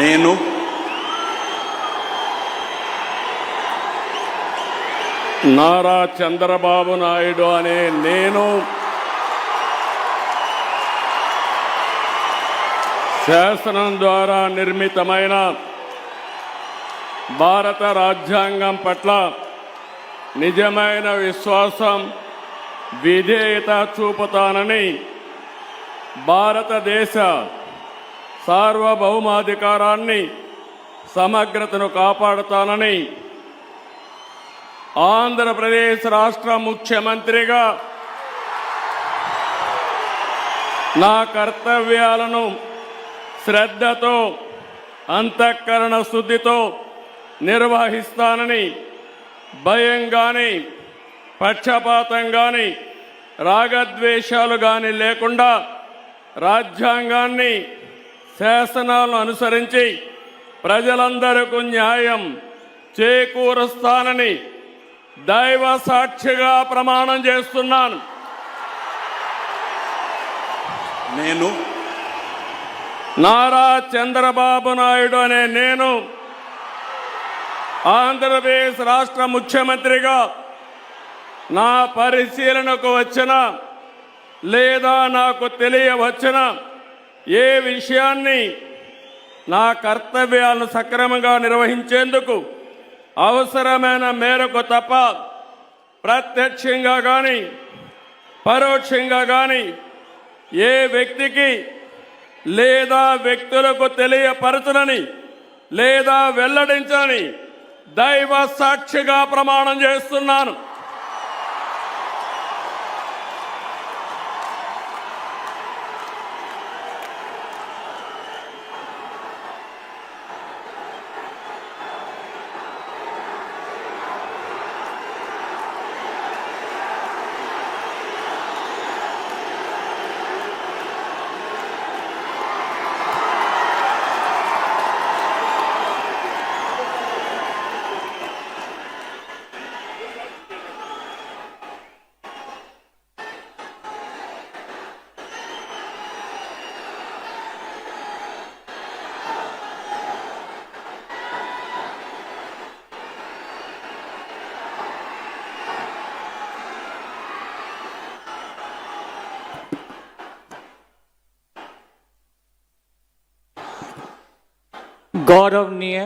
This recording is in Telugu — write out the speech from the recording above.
నేను నారా చంద్రబాబు నాయుడు అనే నేను శాసనం ద్వారా నిర్మితమైన భారత రాజ్యాంగం పట్ల నిజమైన విశ్వాసం విధేయత చూపుతానని భారతదేశ సార్వభౌమాధికారాన్ని సమగ్రతను కాపాడుతానని ఆంధ్రప్రదేశ్ రాష్ట్ర ముఖ్యమంత్రిగా నా కర్తవ్యాలను శ్రద్ధతో అంతఃకరణ శుద్ధితో నిర్వహిస్తానని భయం గాని పక్షపాతం గాని రాగద్వేషాలు గాని లేకుండా రాజ్యాంగాన్ని శాసనాలను అనుసరించి ప్రజలందరికీ న్యాయం చేకూరుస్తానని దైవ సాక్షిగా ప్రమాణం చేస్తున్నాను. నేను నారా చంద్రబాబు నాయుడు అనే నేను ఆంధ్రప్రదేశ్ రాష్ట్ర ముఖ్యమంత్రిగా నా పరిశీలనకు వచ్చిన లేదా నాకు తెలియవచ్చిన ఏ విషయాన్ని నా కర్తవ్యాలను సక్రమంగా నిర్వహించేందుకు అవసరమైన మేరకు తప్ప ప్రత్యక్షంగా కానీ పరోక్షంగా కానీ ఏ వ్యక్తికి లేదా వ్యక్తులకు తెలియపరచనని లేదా వెల్లడించని దైవ సాక్షిగా ప్రమాణం చేస్తున్నాను. गौरवनीय